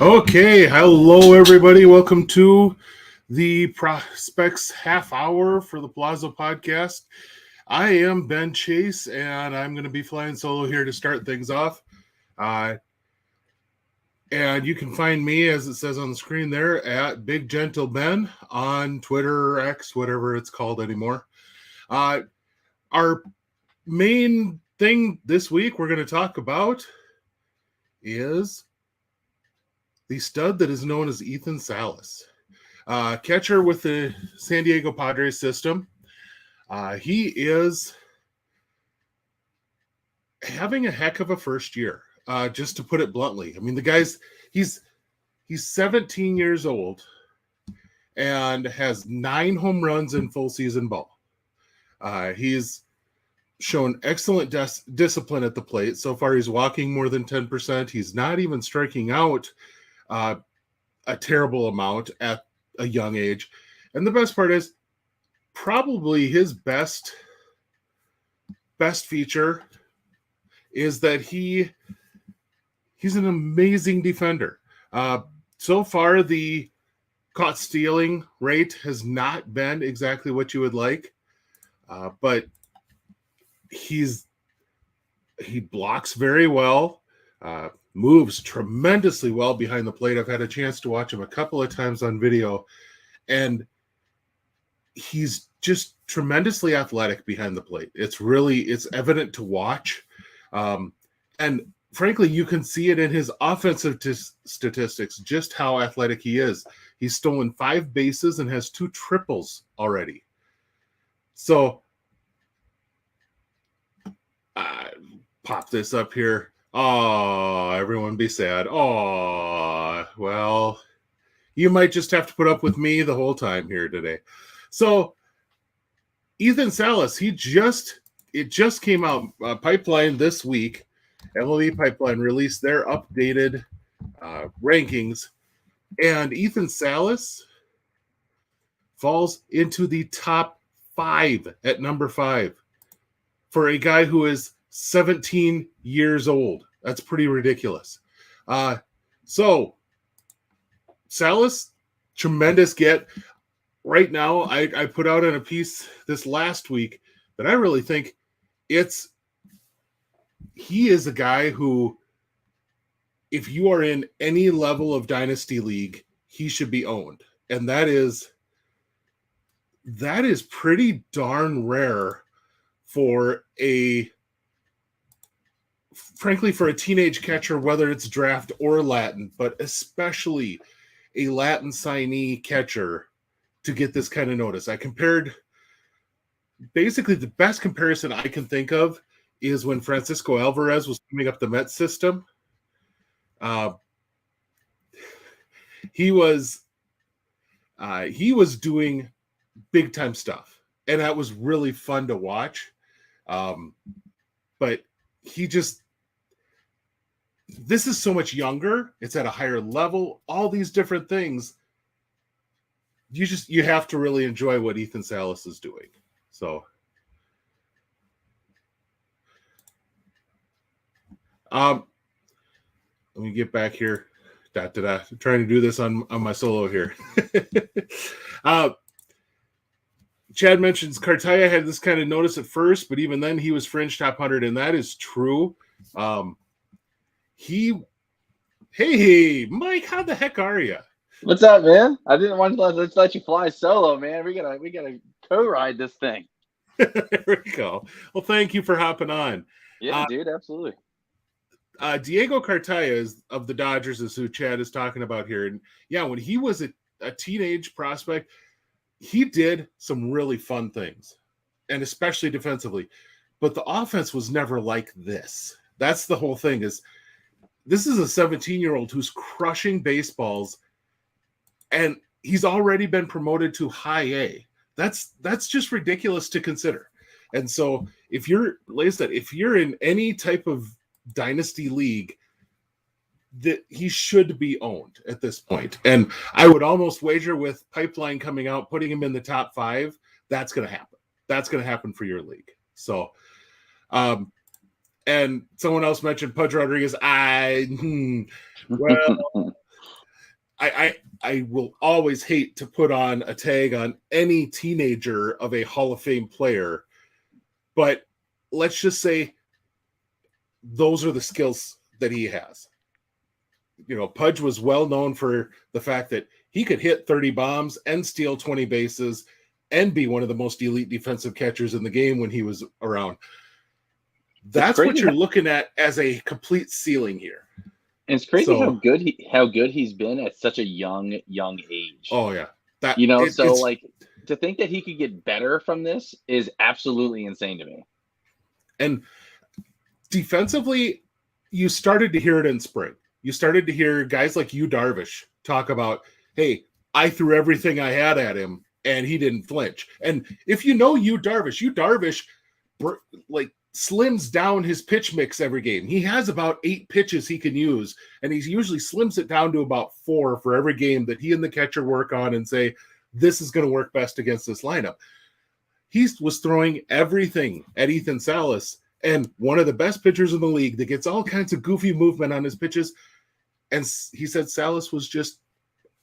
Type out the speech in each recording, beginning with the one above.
Okay, hello everybody. Welcome to the Prospects Half Hour for the Plaza Podcast. I am Ben Chase, and I'm going to be flying solo here to start things off. And you can find me, as it says on the screen there, at Big Gentle Ben on Twitter or X, whatever it's called anymore. Our main thing this week we're going to talk about is the stud that is known as Ethan Salas, catcher with the San Diego Padres system. He is having a heck of a first year, just to put it bluntly. I mean, he's 17 years old and has 9 home runs in full season ball. He's shown excellent discipline at the plate. So far, he's walking more than 10%. He's not even striking out a terrible amount at a young age. And the best part is probably his best feature is that he's an amazing defender. So far, the caught stealing rate has not been exactly what you would like, but he blocks very well, moves tremendously well behind the plate. I've had a chance to watch him a couple of times on video, and he's just tremendously athletic behind the plate. It's evident to watch. And frankly, you can see it in his offensive statistics, just how athletic he is. He's stolen 5 bases and has 2 triples already. So, pop this up here. Oh, everyone be sad. Oh, well, you might just have to put up with me the whole time here today. So, Ethan Salas, it just came out. Pipeline this week, MLB Pipeline released their updated rankings, and Ethan Salas falls into the top 5 at number 5 for a guy who is 17 years old. That's pretty ridiculous. So Salas, tremendous get. Right now, I put out in a piece this last week that I really think he is a guy who, if you are in any level of dynasty league, he should be owned. And that is pretty darn rare for a teenage catcher, whether it's draft or Latin, but especially a Latin signee catcher, to get this kind of notice. I compared, basically the best comparison I can think of is when Francisco Alvarez was coming up the Mets system. He was doing big time stuff, and that was really fun to watch. But this is so much younger. It's at a higher level, all these different things. You have to really enjoy what Ethan Salas is doing. So, let me get back here. I'm trying to do this on my solo here. Chad mentions Cartaya had this kind of notice at first, but even then he was fringe top 100, and that is true. Hey, Mike, how the heck are you? What's up, man? I didn't want to let you fly solo, man. We gotta co-ride this thing. There we go. Well, thank you for hopping on. Yeah, dude, absolutely. Diego Cartaya of the Dodgers is who Chad is talking about here. And yeah, when he was a teenage prospect, he did some really fun things, and especially defensively. But the offense was never like this. That's the whole thing. This is a 17-year-old who's crushing baseballs, and he's already been promoted to high A. That's just ridiculous to consider. And so if you're in any type of dynasty league, that he should be owned at this point. And I would almost wager, with Pipeline coming out, putting him in the top 5, that's going to happen. That's going to happen for your league. So, and someone else mentioned Pudge Rodriguez. Well, I will always hate to put on a tag on any teenager of a Hall of Fame player, but let's just say those are the skills that he has. Pudge was well known for the fact that he could hit 30 bombs and steal 20 bases and be one of the most elite defensive catchers in the game when he was around. That's what you're looking at as a complete ceiling here. And it's crazy how good he's been at such a young age. Oh yeah, to think that he could get better from this is absolutely insane to me. And defensively, you started to hear it in spring. You started to hear guys like Yu Darvish talk about, "Hey, I threw everything I had at him, and he didn't flinch." And if you know Yu Darvish, like, slims down his pitch mix every game. He has about 8 pitches he can use, and he usually slims it down to about 4 for every game that he and the catcher work on and say, this is going to work best against this lineup. He was throwing everything at Ethan Salas, and one of the best pitchers in the league that gets all kinds of goofy movement on his pitches. And he said Salas was just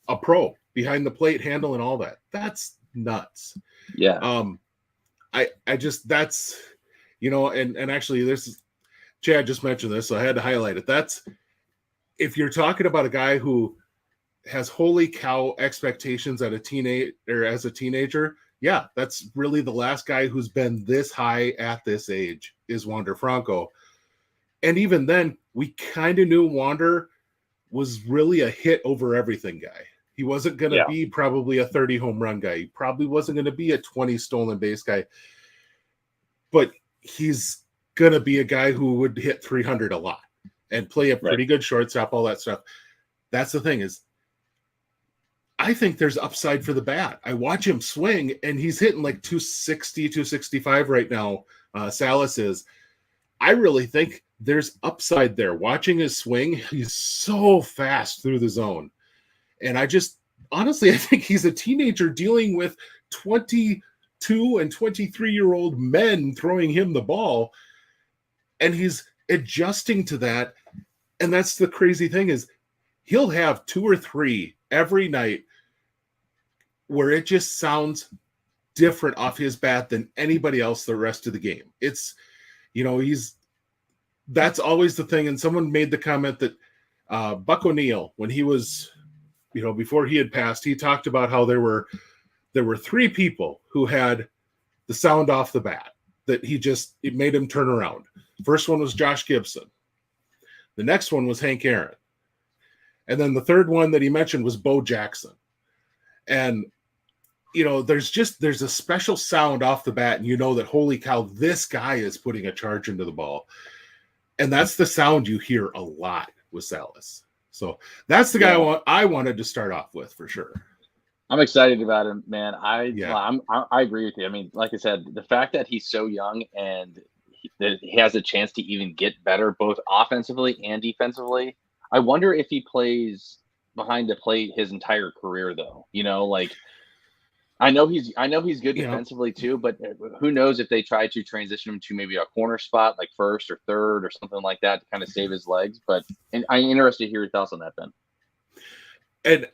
a pro behind the plate, handling all that. That's nuts. Yeah. I just, that's, and actually this Chad just mentioned this, so I had to highlight it. That's, if you're talking about a guy who has holy cow expectations as a teenager, yeah, that's really the last guy who's been this high at this age is Wander Franco. And even then, we kind of knew Wander was really a hit over everything guy. He wasn't going to be probably a 30 home run guy. He probably wasn't going to be a 20 stolen base guy. But he's going to be a guy who would hit 300 a lot and play a pretty good shortstop, all that stuff. That's the thing is, I think there's upside for the bat. I watch him swing, and he's hitting like 260, 265 right now. Salas is. I really think there's upside there. Watching his swing, he's so fast through the zone. And I think he's a teenager dealing with 22 and 23-year-old men throwing him the ball. And he's adjusting to that. And that's the crazy thing is he'll have 2 or 3 every night where it just sounds different off his bat than anybody else the rest of the game. It's, that's always the thing. And someone made the comment that Buck O'Neill, when he was, before he had passed, he talked about how there were 3 people who had the sound off the bat that it made him turn around. First one was Josh Gibson. The next one was Hank Aaron. And then the third one that he mentioned was Bo Jackson. And, there's a special sound off the bat, and that, holy cow, this guy is putting a charge into the ball. And that's the sound you hear a lot with Salas. So that's the guy I wanted to start off with for sure. I'm excited about him, man. I agree with you. I mean, like I said, the fact that he's so young and that he has a chance to even get better, both offensively and defensively. I wonder if he plays behind the plate his entire career, though. I know he's good defensively too, but who knows if they try to transition him to maybe a corner spot like first or third or something like that to kind of save his legs. But I'm interested to hear your thoughts on that, Ben. And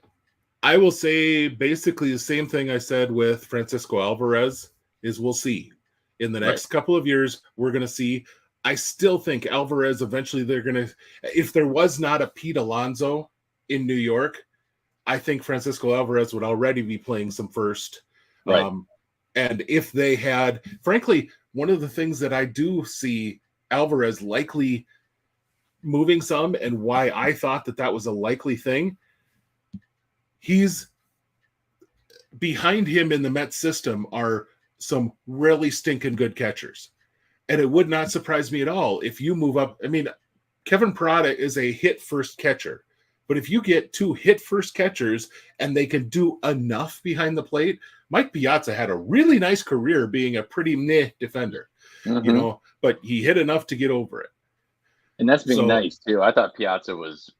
I will say basically the same thing I said with Francisco Alvarez is we'll see. In the next couple of years, we're going to see. I still think Alvarez eventually they're going to – if there was not a Pete Alonso in New York, I think Francisco Alvarez would already be playing some first. Right. And if they had – frankly, one of the things that I do see Alvarez likely moving some and why I thought that was a likely thing, he's – behind him in the Mets system are some really stinking good catchers. And it would not surprise me at all if you move up. I mean, Kevin Parada is a hit-first catcher. But if you get 2 hit-first catchers and they can do enough behind the plate, Mike Piazza had a really nice career being a pretty meh defender, but he hit enough to get over it. And that's being nice, too. I thought Piazza was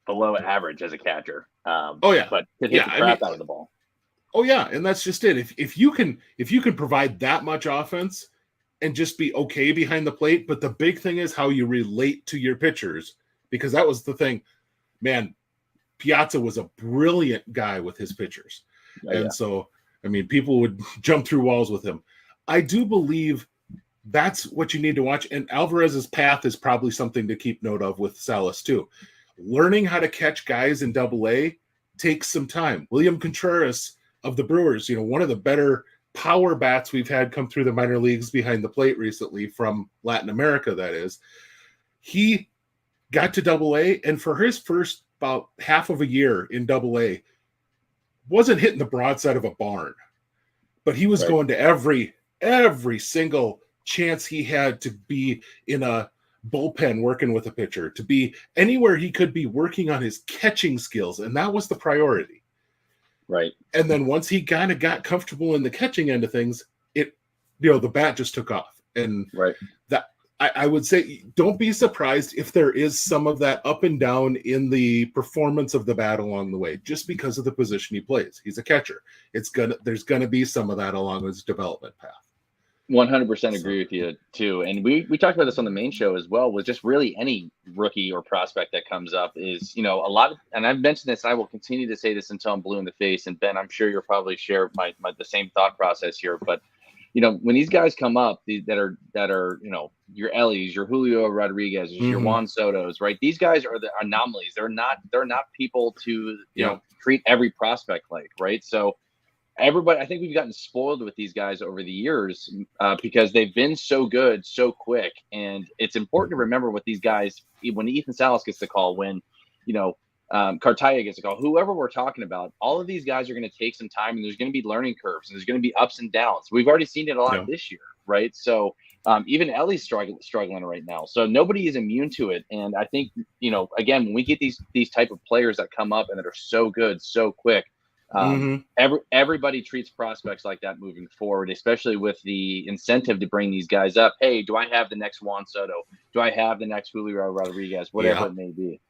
below average as a catcher. But could hit the crap out of the ball. Oh, yeah, and that's just it. If you can provide that much offense and just be okay behind the plate, but the big thing is how you relate to your pitchers, because that was the thing. Man, Piazza was a brilliant guy with his pitchers. So, I mean, people would jump through walls with him. I do believe that's what you need to watch. And Alvarez's path is probably something to keep note of with Salas too. Learning how to catch guys in Double-A takes some time. William Contreras of the Brewers, one of the better power bats we've had come through the minor leagues behind the plate recently from Latin America, that is. He got to Double-A, and for his first about half of a year in Double-A, wasn't hitting the broadside of a barn, but he was going to every single chance he had to be in a bullpen working with a pitcher, to be anywhere he could be working on his catching skills, and that was the priority. Right. And then once he kind of got comfortable in the catching end of things, the bat just took off. And that I would say, don't be surprised if there is some of that up and down in the performance of the bat along the way, just because of the position he plays. He's a catcher. There's gonna be some of that along his development path. 100% agree with you too. And we talked about this on the main show as well, with just really any rookie or prospect that comes up is, a lot of, and I've mentioned this, and I will continue to say this until I'm blue in the face. And Ben, I'm sure you'll probably share the same thought process here, but when these guys come up, that are, your Ellies, your Julio Rodriguez, your Juan Sotos, right? These guys are the anomalies. They're not people to, treat every prospect like, right? So everybody, I think we've gotten spoiled with these guys over the years because they've been so good, so quick. And it's important to remember what these guys, when Ethan Salas gets the call, when, Cartaya gets a call, whoever we're talking about, all of these guys are going to take some time, and there's going to be learning curves, and there's going to be ups and downs. We've already seen it a lot this year, right? So even Ellie's struggling right now. So nobody is immune to it. And I think, again, when we get these type of players that come up and that are so good, so quick, everybody treats prospects like that moving forward, especially with the incentive to bring these guys up. Hey, do I have the next Juan Soto? Do I have the next Julio Rodriguez? Whatever it may be.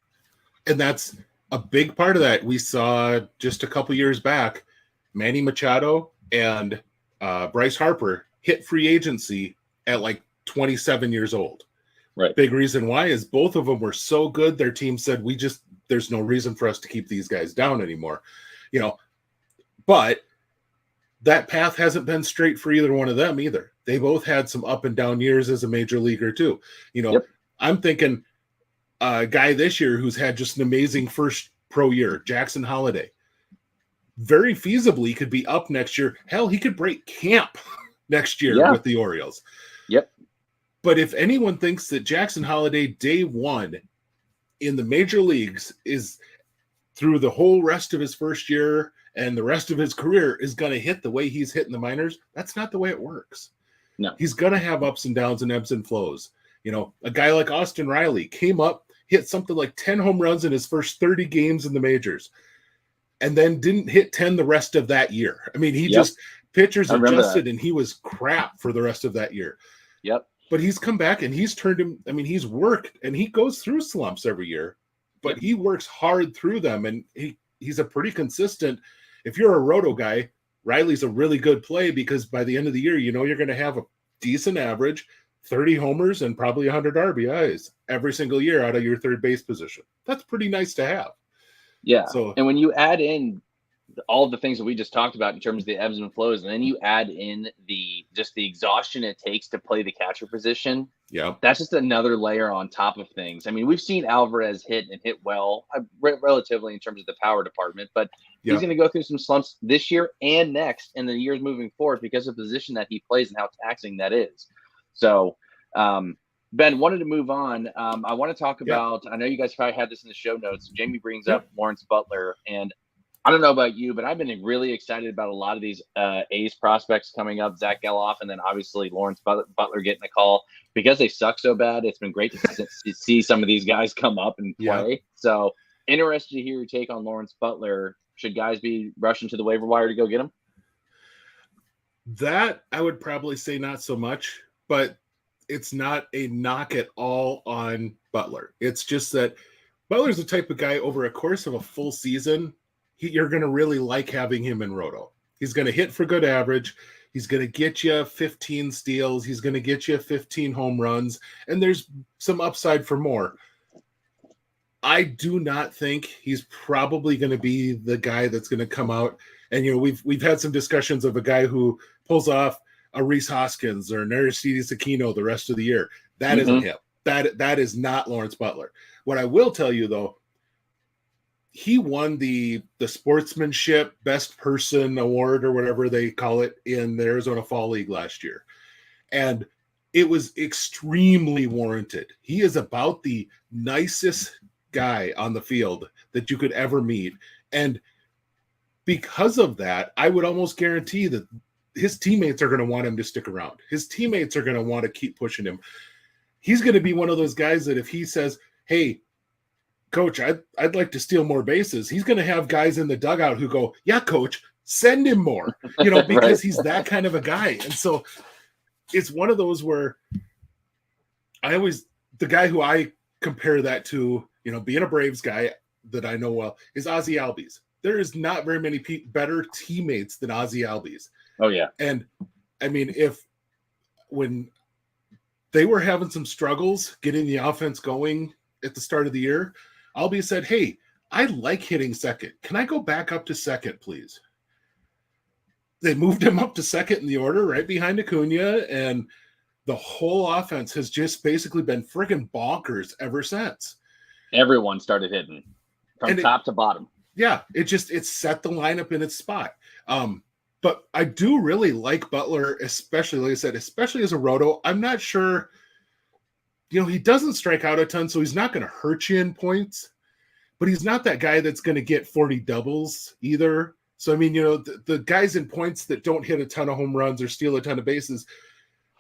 And that's a big part of that. We saw just a couple years back, Manny Machado and Bryce Harper hit free agency at like 27 years old. Right. Big reason why is both of them were so good. Their team said, there's no reason for us to keep these guys down anymore. But that path hasn't been straight for either one of them either. They both had some up and down years as a major leaguer too. I'm thinking a guy this year who's had just an amazing first pro year, Jackson Holiday, very feasibly could be up next year. Hell, he could break camp next year with the Orioles. Yep. But if anyone thinks that Jackson Holiday day one in the major leagues is through the whole rest of his first year and the rest of his career is going to hit the way he's hitting the minors, that's not the way it works. No. He's going to have ups and downs and ebbs and flows. A guy like Austin Riley came up, hit something like 10 home runs in his first 30 games in the majors, and then didn't hit 10 the rest of that year. I mean, pitchers adjusted and he was crap for the rest of that year. Yep. But he's come back and he's turned him. I mean, he's worked, and he goes through slumps every year, but he works hard through them, and he's a pretty consistent. If you're a roto guy, Riley's a really good play, because by the end of the year, you're going to have a decent average, 30 homers and probably 100 RBIs every single year out of your third base position. That's pretty nice to have. Yeah. So, and when you add in all of the things that we just talked about in terms of the ebbs and flows, and then you add in the exhaustion it takes to play the catcher position. Yeah. That's just another layer on top of things. I mean, we've seen Alvarez hit well, relatively in terms of the power department, but he's going to go through some slumps this year and next, and the years moving forward, because of the position that he plays and how taxing that is. So, Ben, wanted to move on. I want to talk about, I know you guys probably had this in the show notes. Jamie brings up Lawrence Butler, and I don't know about you, but I've been really excited about a lot of these A's prospects coming up, Zach Geloff, and then obviously Lawrence Butler getting a call. Because they suck so bad, it's been great to see some of these guys come up and play. Yeah. So interested to hear your take on Lawrence Butler. Should guys be rushing to the waiver wire to go get him? That I would probably say not so much, but it's not a knock at all on Butler. It's just that Butler's the type of guy over a course of a full season, you're going to really like having him in Roto. He's going to hit for good average. He's going to get you 15 steals. He's going to get you 15 home runs, and there's some upside for more. I do not think he's probably going to be the guy that's going to come out. And, we've had some discussions of a guy who pulls off a Reese Hoskins or an Aristides Aquino the rest of the year. That isn't him. That is not Lawrence Butler. What I will tell you, though, he won the sportsmanship best person award or whatever they call it in the Arizona Fall League last year. And it was extremely warranted. He is about the nicest guy on the field that you could ever meet. And because of that, I would almost guarantee that his teammates are going to want him to stick around. His teammates are going to want to keep pushing him. He's going to be one of those guys that if he says, hey, coach, I'd like to steal more bases, he's going to have guys in the dugout who go, yeah, coach, send him more, because right. He's that kind of a guy. And so it's one of those where the guy who I compare that to, being a Braves guy that I know well, is Ozzie Albies. There is not very many better teammates than Ozzie Albies. Oh, yeah. And, I mean, when they were having some struggles getting the offense going at the start of the year, Albies said, hey, I like hitting second. Can I go back up to second, please? They moved him up to second in the order right behind Acuna, and the whole offense has just basically been freaking bonkers ever since. Everyone started hitting from top to bottom. Yeah, it set the lineup in its spot. But I do really like Butler, especially, like I said, especially as a roto. I'm not sure, he doesn't strike out a ton, so he's not going to hurt you in points, but he's not that guy that's going to get 40 doubles either. So, I mean, the guys in points that don't hit a ton of home runs or steal a ton of bases,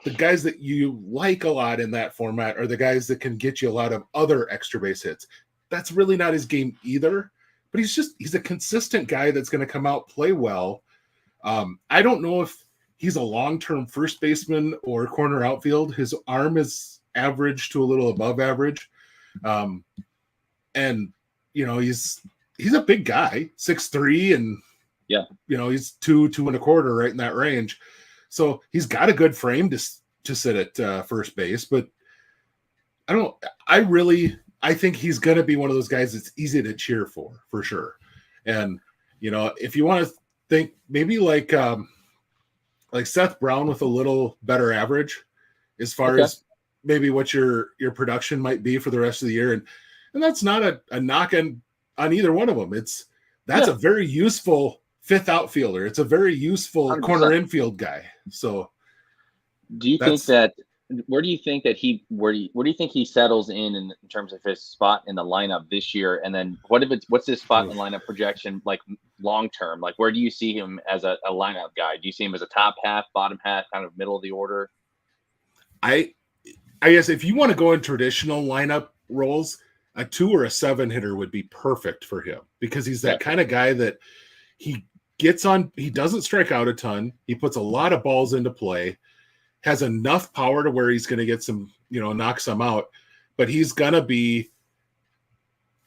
the guys that you like a lot in that format are the guys that can get you a lot of other extra base hits. That's really not his game either, but he's a consistent guy that's going to come out, play well. I don't know if he's a long-term first baseman or corner outfield. His arm is average to a little above average. And, he's a big guy, 6'3", and yeah, he's 2.25 right in that range. So he's got a good frame to sit at first base, but I think he's going to be one of those guys that's easy to cheer for sure. And, if you want to think maybe like Seth Brown with a little better average as far as maybe what your production might be for the rest of the year. And that's not a knock on either one of them. That's a very useful fifth outfielder. It's a very useful 100%. Corner infield guy. So do you think that where do you think he settles in terms of his spot in the lineup this year? And then what's his spot in the lineup projection like long term? Like where do you see him as a lineup guy? Do you see him as a top half, bottom half, kind of middle of the order? I guess if you want to go in traditional lineup roles, a 2 or a 7 hitter would be perfect for him because he's that kind of guy that he doesn't strike out a ton. He puts a lot of balls into play, has enough power to where he's going to get some, knock some out, but he's going to be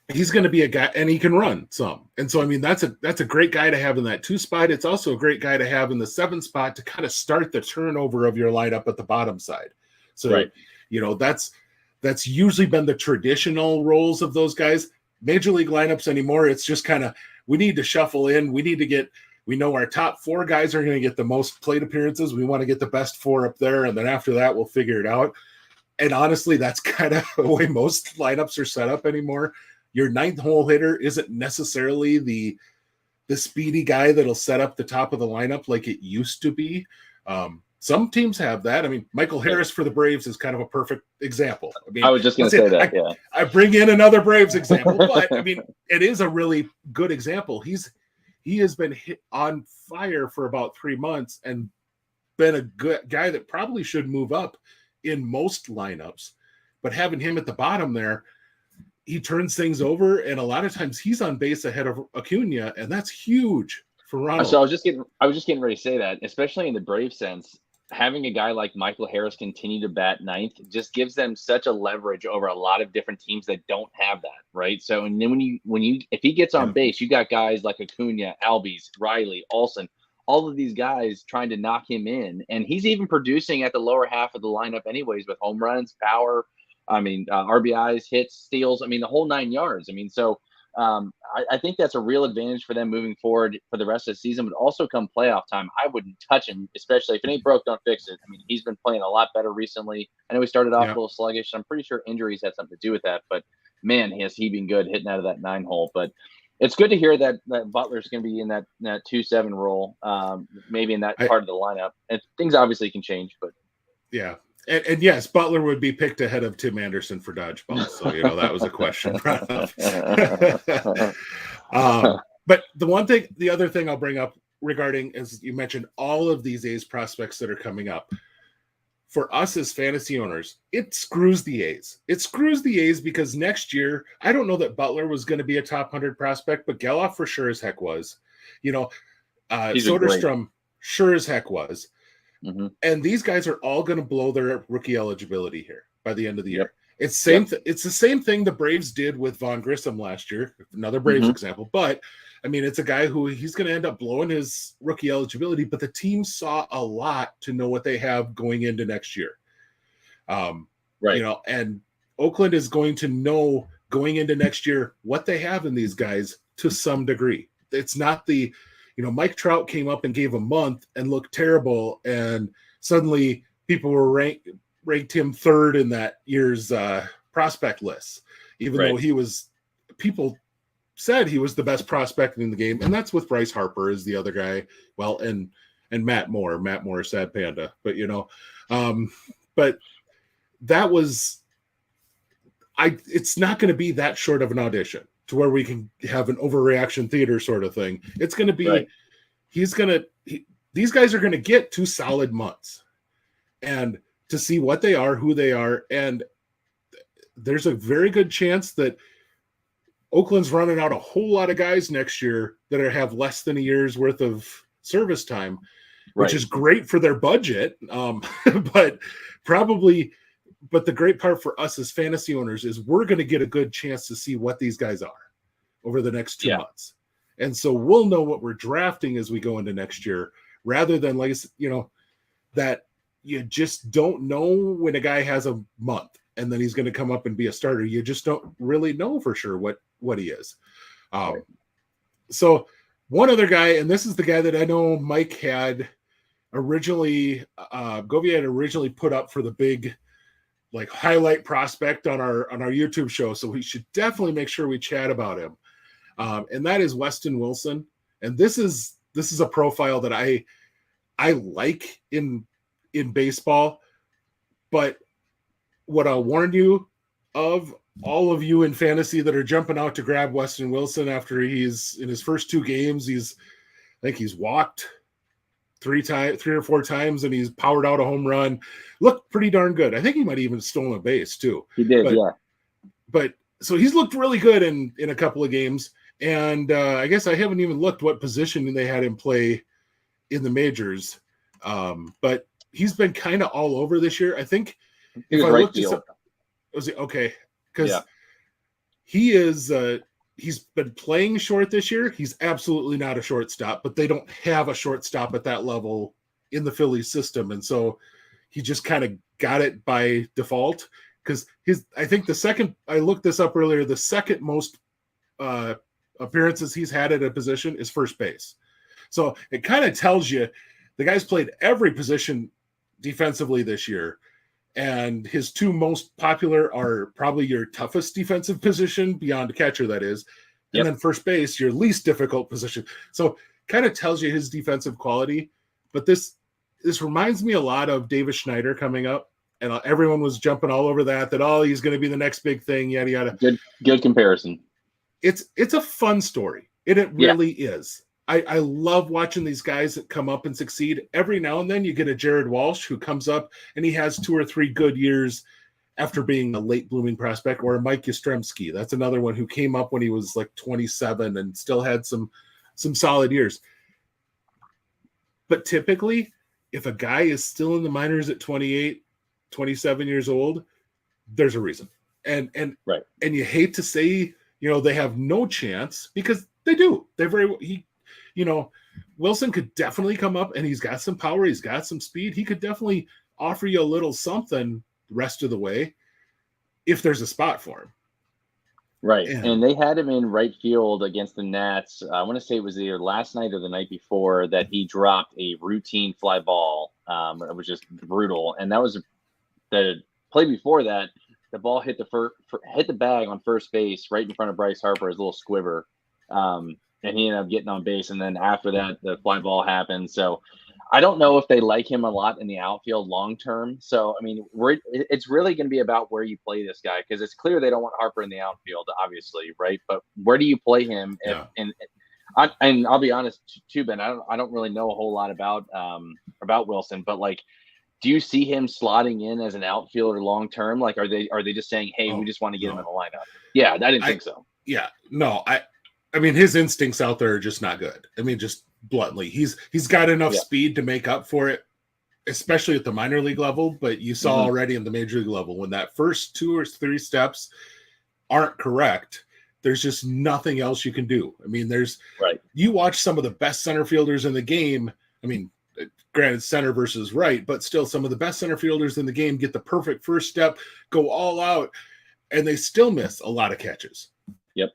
a guy, and he can run some. And so, I mean, that's a great guy to have in that 2 spot. It's also a great guy to have in the 7 spot to kind of start the turnover of your lineup at the bottom side. So, right. That's usually been the traditional roles of those guys. Major league lineups anymore, it's just kind of, we need to shuffle in. We know our top 4 guys are going to get the most plate appearances. We want to get the best 4 up there. And then after that, we'll figure it out. And honestly, that's kind of the way most lineups are set up anymore. Your 9th hole hitter isn't necessarily the speedy guy that'll set up the top of the lineup like it used to be. Some teams have that. I mean, Michael Harris for the Braves is kind of a perfect example. I mean, I was just going to say that. Yeah, I bring in another Braves example, but I mean, it is a really good example. He has been hit on fire for about 3 months and been a good guy that probably should move up in most lineups. But having him at the bottom there, he turns things over, and a lot of times he's on base ahead of Acuna, and that's huge for Ronald. So I was just getting ready to say that, especially in the Brave sense. Having a guy like Michael Harris continue to bat 9th just gives them such a leverage over a lot of different teams that don't have that, right? So, and then if he gets on base, you got guys like Acuna, Albies, Riley, Olsen, all of these guys trying to knock him in, and he's even producing at the lower half of the lineup anyways with home runs, power, I mean, RBIs, hits, steals. I mean, the whole 9 yards. I mean, so I think that's a real advantage for them moving forward for the rest of the season. But also come playoff time, I wouldn't touch him, especially if it ain't broke, don't fix it. I mean, he's been playing a lot better recently. I know he started off a little sluggish. I'm pretty sure injuries had something to do with that. But man, has he been good hitting out of that 9 hole. But it's good to hear that Butler's going to be in that 2-7 role, maybe in that part of the lineup. And things obviously can change, but yeah. And yes, Butler would be picked ahead of Tim Anderson for dodgeball. So, that was a question brought up. But the other thing I'll bring up regarding, as you mentioned, all of these A's prospects that are coming up. For us as fantasy owners, it screws the A's. It screws the A's because next year, I don't know that Butler was going to be a top 100 prospect, but Geloff for sure as heck was. Soderstrom sure as heck was. Mm-hmm. And these guys are all going to blow their rookie eligibility here by the end of the year. It's the same thing the Braves did with Von Grissom last year, another Braves example. But I mean, it's a guy who he's going to end up blowing his rookie eligibility, but the team saw a lot to know what they have going into next year. And Oakland is going to know going into next year what they have in these guys to some degree. It's not the Mike Trout came up and gave a month and looked terrible, and suddenly people were ranked him third in that year's prospect list, even though people said he was the best prospect in the game, and that's with Bryce Harper is the other guy. Well, and Matt Moore, Sad Panda, but but that was it's not going to be that short of an audition to where we can have an overreaction theater sort of thing. It's going to be, these guys are going to get 2 solid months and to see what they are, who they are. And there's a very good chance that Oakland's running out a whole lot of guys next year that have less than a year's worth of service time, which is great for their budget. But the great part for us as fantasy owners is we're going to get a good chance to see what these guys are over the next 2 months. And so we'll know what we're drafting as we go into next year, rather than that you just don't know when a guy has a month and then he's going to come up and be a starter. You just don't really know for sure what he is. So one other guy, and this is the guy that I know Mike had originally, Govia had originally put up for the big highlight prospect on our YouTube show. So we should definitely make sure we chat about him. And that is Weston Wilson. And this is a profile that I like in baseball, but what I'll warn you of, all of you in fantasy that are jumping out to grab Weston Wilson after he's in his first 2 games, I think he's walked 3 or 4 times, and he's powered out a home run. Looked pretty darn good. I think he might even stolen a base too. He did, But so he's looked really good in a couple of games, and I guess I haven't even looked what position they had him play in the majors. But he's been kind of all over this year. I think if I looked this up, was it okay? Because he is. He's been playing short this year. He's absolutely not a shortstop, but they don't have a shortstop at that level in the Phillies system. And so he just kind of got it by default, because I think I looked this up earlier, the second most appearances he's had at a position is first base. So it kind of tells you the guy's played every position defensively this year. And his 2 most popular are probably your toughest defensive position, beyond catcher, that is. And then first base, your least difficult position. So kind of tells you his defensive quality. But this reminds me a lot of Davis Schneider coming up. And everyone was jumping all over that he's going to be the next big thing, yada, yada. Good comparison. It's a fun story. It really is. I love watching these guys that come up and succeed. Every now and then you get a Jared Walsh who comes up and he has 2 or 3 good years after being a late blooming prospect, or a Mike Yastrzemski. That's another one who came up when he was 27 and still had some solid years. But typically, if a guy is still in the minors at 28, 27 years old, there's a reason. And you hate to say, they have no chance, because they do. Wilson could definitely come up, and he's got some power. He's got some speed. He could definitely offer you a little something the rest of the way. if there's a spot for him. Right. And they had him in right field against the Nats. I want to say it was either last night or the night before that he dropped a routine fly ball. It was just brutal. And that was the play before that. The ball hit hit the bag on first base right in front of Bryce Harper, his little squibber. And he ended up getting on base. And then after that, the fly ball happened. So I don't know if they like him a lot in the outfield long term. So, I mean, it's really going to be about where you play this guy, because it's clear they don't want Harper in the outfield, obviously, right? But where do you play him? And I'll be honest too, Ben. I don't really know a whole lot about Wilson, but like, do you see him slotting in as an outfielder long term? Like, are they just saying, hey, we just want to get him in the lineup? Yeah, I didn't think so. Yeah, no, I mean, his instincts out there are just not good. I mean, just bluntly, he's got enough speed to make up for it, especially at the minor league level. But you saw already in the major league level, when that first 2 or 3 steps aren't correct, there's just nothing else you can do. I mean, you watch some of the best center fielders in the game. I mean, granted, center versus right, but still some of the best center fielders in the game get the perfect first step, go all out, and they still miss a lot of catches. Yep.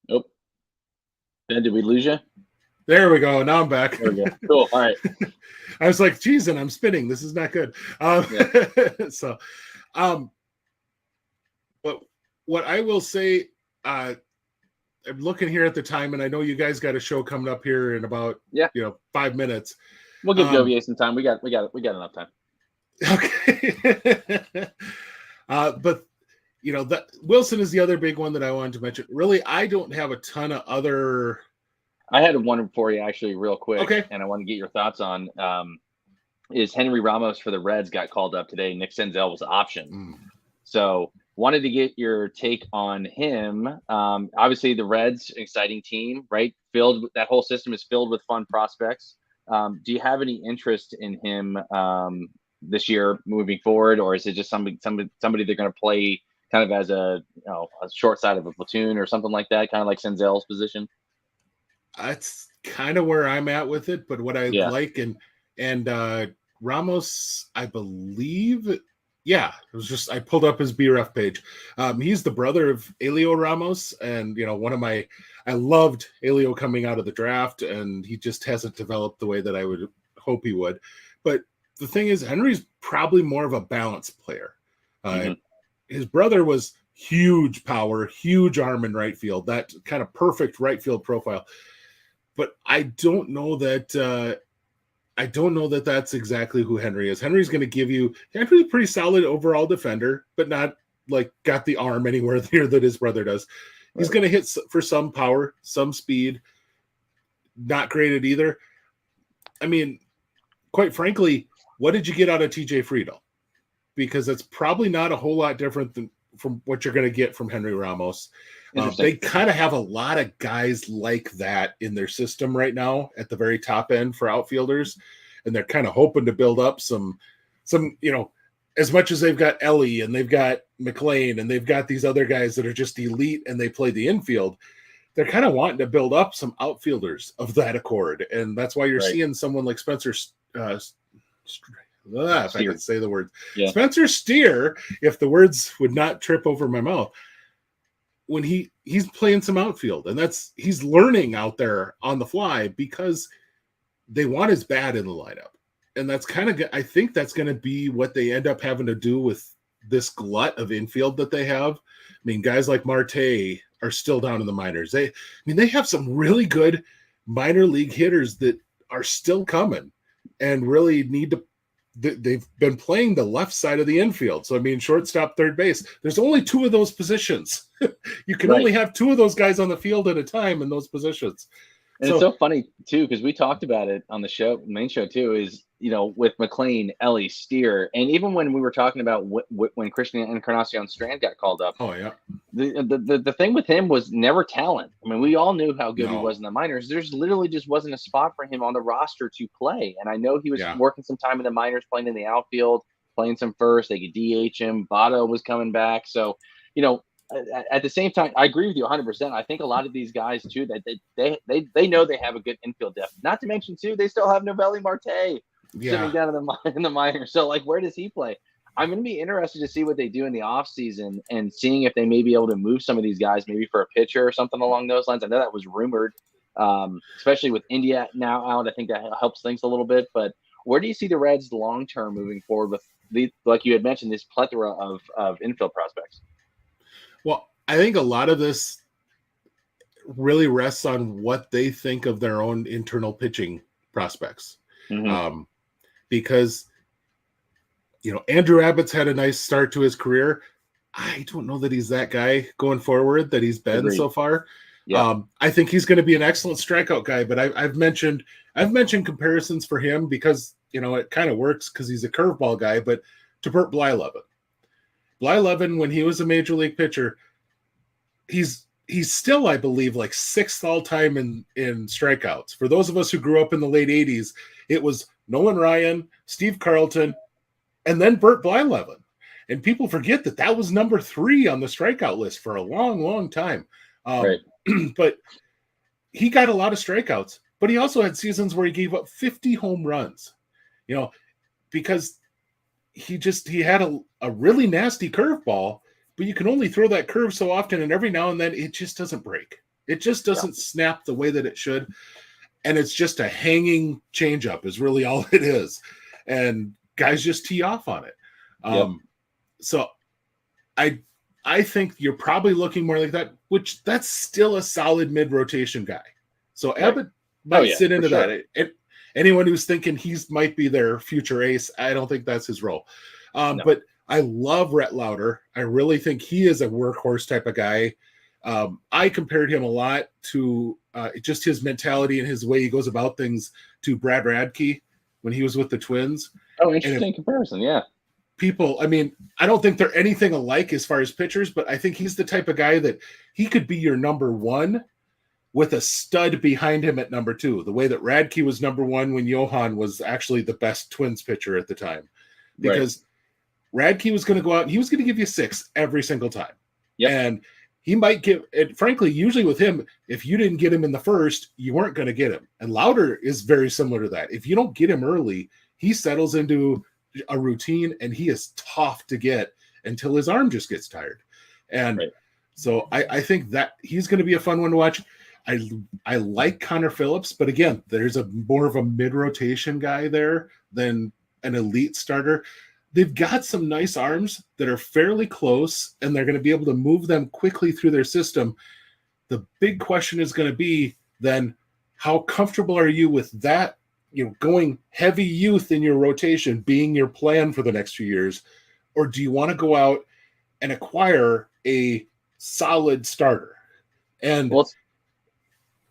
Nope. Ben, did we lose you? There we go. Now I'm back. There we go. Cool. All right. I was like, geez, and I'm spinning. This is not good. So, but what I will say, I'm looking here at the time, and I know you guys got a show coming up here in about 5 minutes. We'll give Jovier some time. We got enough time. Okay. But that Wilson is the other big one that I wanted to mention. Really, I don't have a ton of other. I had one for you actually, real quick. Okay. And I want to get your thoughts on. Is Henry Ramos for the Reds got called up today? Nick Senzel was optioned. So wanted to get your take on him. Obviously, the Reds, exciting team, right? That whole system is filled with fun prospects. Do you have any interest in him this year moving forward, or is it just somebody they're going to play kind of as a short side of a platoon or something like that, kind of like Senzel's position? That's kind of where I'm at with it, but what I like and Ramos, I believe, it was just I pulled up his BRF page. He's the brother of Elio Ramos, and I loved Elio coming out of the draft, and he just hasn't developed the way that I would hope he would. But the thing is, Henry's probably more of a balanced player. His brother was huge power, huge arm in right field, that kind of perfect right field profile. But I don't know that that's exactly who Henry is. Henry's going to give you a pretty solid overall defender, but not like got the arm anywhere near that his brother does. He's going to hit for some power, some speed. Not great at either. I mean, quite frankly, what did you get out of TJ Friedel? Because it's probably not a whole lot different from what you're going to get from Henry Ramos. They kind of have a lot of guys like that in their system right now at the very top end for outfielders, and they're kind of hoping to build up some as much as they've got Ellie and they've got McLean and they've got these other guys that are just elite and they play the infield. They're kind of wanting to build up some outfielders of that accord, and that's why you're seeing someone like Spencer. If I could say the word, Spencer Steer, if the words would not trip over my mouth, when he's playing some outfield, and he's learning out there on the fly because they want his bat in the lineup. And that's I think that's going to be what they end up having to do with this glut of infield that they have. I mean, guys like Marte are still down in the minors. They have some really good minor league hitters that are still coming and really need to. They've been playing the left side of the infield. So, I mean, shortstop, third base, there's only 2 of those positions. You can only have 2 of those guys on the field at a time in those positions. And it's so funny, too, because we talked about it on the main show, too, is, with McLean, Ellie, Steer, and even when we were talking about when Christian Encarnacion Strand got called up. Oh, yeah. The thing with him was never talent. I mean, we all knew how good he was in the minors. There's literally just wasn't a spot for him on the roster to play. And I know he was working some time in the minors, playing in the outfield, playing some first. They could DH him. Votto was coming back. So, at the same time, I agree with you 100%. I think a lot of these guys too that they know they have a good infield depth. Not to mention too, they still have Novelli Marte sitting down in the minors. So like, where does he play? I'm going to be interested to see what they do in the offseason and seeing if they may be able to move some of these guys, maybe for a pitcher or something along those lines. I know that was rumored, especially with India now out. I think that helps things a little bit. But where do you see the Reds long term moving forward with like you had mentioned, this plethora of infield prospects? Well, I think a lot of this really rests on what they think of their own internal pitching prospects. Because, Andrew Abbott's had a nice start to his career. I don't know that he's that guy going forward that he's been so far. Yeah. I think he's going to be an excellent strikeout guy, but I've mentioned comparisons for him because, it kind of works because he's a curveball guy, but to Bert Blyleven. Blyleven, when he was a major league pitcher, he's still, I believe, like 6th all time in strikeouts. For those of us who grew up in the late 80s, it was Nolan Ryan, Steve Carlton, and then Bert Blyleven. And people forget that was number 3 on the strikeout list for a long, long time. Right. But he got a lot of strikeouts, but he also had seasons where he gave up 50 home runs, because he had a really nasty curveball, but you can only throw that curve so often, and every now and then it just doesn't break. It just doesn't snap the way that it should. And it's just a hanging changeup is really all it is. And guys just tee off on it. So I think you're probably looking more like that, which that's still a solid mid-rotation guy. So Abbott might sit into that. Anyone who's thinking might be their future ace, I don't think that's his role. But I love Rhett Lauder. I really think he is a workhorse type of guy. I compared him a lot to just his mentality and his way he goes about things to Brad Radke when he was with the Twins. Oh, interesting comparison, yeah. People, I don't think they're anything alike as far as pitchers, but I think he's the type of guy that he could be your number 1 with a stud behind him at number 2, the way that Radke was number 1 when Johan was actually the best Twins pitcher at the time. Because Radke was going to go out and he was going to give you 6 every single time. And he might give it, frankly, usually with him, if you didn't get him in the first, you weren't going to get him. And Lauder is very similar to that. If you don't get him early, he settles into a routine and he is tough to get until his arm just gets tired. And so I think that he's going to be a fun one to watch. I like Connor Phillips, but again, there's more of a mid-rotation guy there than an elite starter. They've got some nice arms that are fairly close, and they're going to be able to move them quickly through their system. The big question is going to be then, how comfortable are you with that, going heavy youth in your rotation being your plan for the next few years? Or do you want to go out and acquire a solid starter? And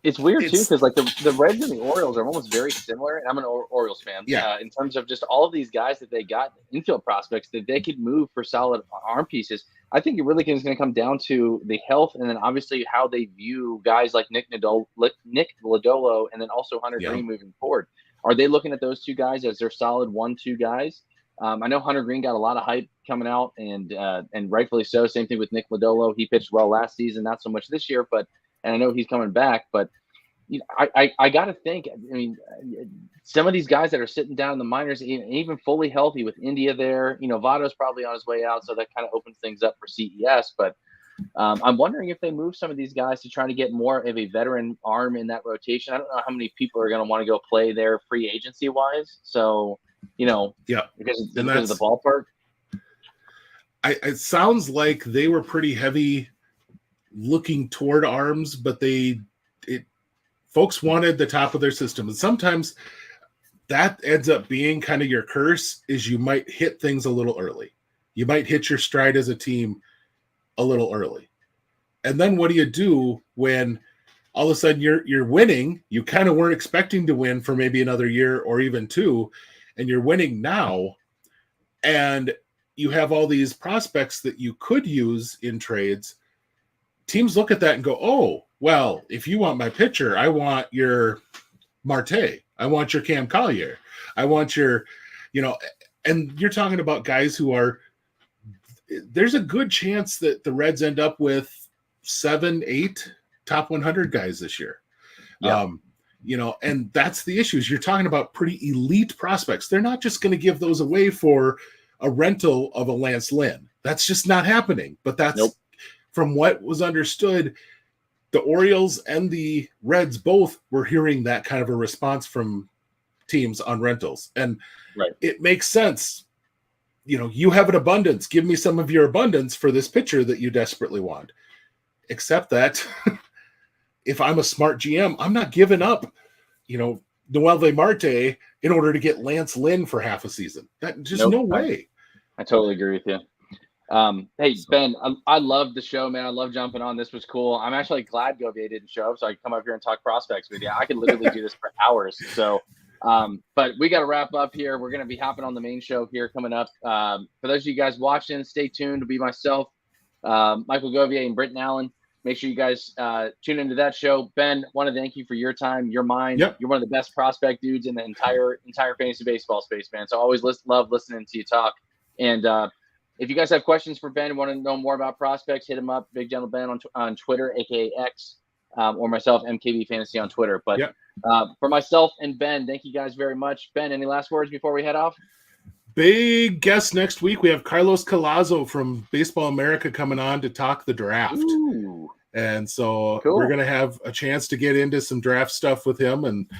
it's weird too, because like the Reds and the Orioles are almost very similar, and I'm an Orioles fan. In terms of just all of these guys that they got, infield prospects that they could move for solid arm pieces. I think it really is going to come down to the health, and then obviously how they view guys like Nick Lodolo, and then also Hunter Green moving forward. Are they looking at those 2 guys as their solid 1-2 guys? I know Hunter Green got a lot of hype coming out, and rightfully so. Same thing with Nick Lodolo. He pitched well last season, not so much this year, and I know he's coming back, but I got to think. Some of these guys that are sitting down in the minors, even fully healthy with India there, Votto's probably on his way out, so that kind of opens things up for CES. But I'm wondering if they move some of these guys to try to get more of a veteran arm in that rotation. I don't know how many people are going to want to go play there free agency wise. So, because of the ballpark. It sounds like they were pretty heavy looking toward arms, but folks wanted the top of their system. And sometimes that ends up being kind of your curse, is you might hit things a little early. You might hit your stride as a team a little early. And then what do you do when all of a sudden you're winning? You kind of weren't expecting to win for maybe another year or even 2, and you're winning now. And you have all these prospects that you could use in trades. Teams look at that and go, oh, well, if you want my pitcher, I want your Marte. I want your Cam Collier. I want your, and you're talking about guys who are there's a good chance that the Reds end up with 7, 8 top 100 guys this year. Yeah. And that's the issues. You're talking about pretty elite prospects. They're not just going to give those away for a rental of a Lance Lynn. That's just not happening. But that's from what was understood, the Orioles and the Reds both were hearing that kind of a response from teams on rentals. And it makes sense. You have an abundance. Give me some of your abundance for this pitcher that you desperately want. Except that if I'm a smart GM, I'm not giving up, Noel Marte in order to get Lance Lynn for half a season. That just no way. I totally agree with you. Hey, Ben, I love the show, man. I love jumping on. This was cool. I'm actually glad Govier didn't show up so I could come up here and talk prospects with you. I could literally do this for hours. So, but we got to wrap up here. We're going to be hopping on the main show here coming up. For those of you guys watching, stay tuned. To be myself, Michael Govier, and Britton Allen. Make sure you guys tune into that show. Ben, want to thank you for your time, your mind. Yep. You're one of the best prospect dudes in the entire fantasy baseball space, man. So I always love listening to you talk. And if you guys have questions for Ben and want to know more about prospects, hit him up, Big Gentle Ben on Twitter, aka X, or myself, MKB Fantasy on Twitter. But for myself and Ben, thank you guys very much. Ben, any last words before we head off? Big guest next week. We have Carlos Collazo from Baseball America coming on to talk the draft. Ooh. And so we're going to have a chance to get into some draft stuff with him. And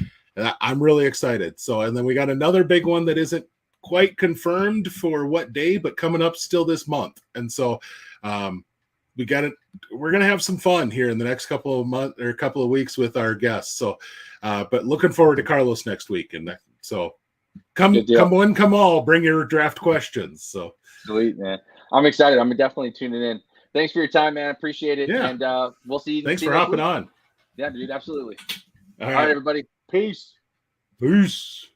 I'm really excited. So, and then we got another big one that isn't quite confirmed for what day, but coming up still this month. And so we're going to have some fun here in the next couple of months or a couple of weeks with our guests. So, but looking forward to Carlos next week. And so come one, come all, bring your draft questions. So sweet, man. I'm excited. I'm definitely tuning in. Thanks for your time, man. Appreciate it. Yeah. And we'll see you. Thanks for hopping on. Yeah, dude. Absolutely. All right, everybody. Peace. Peace.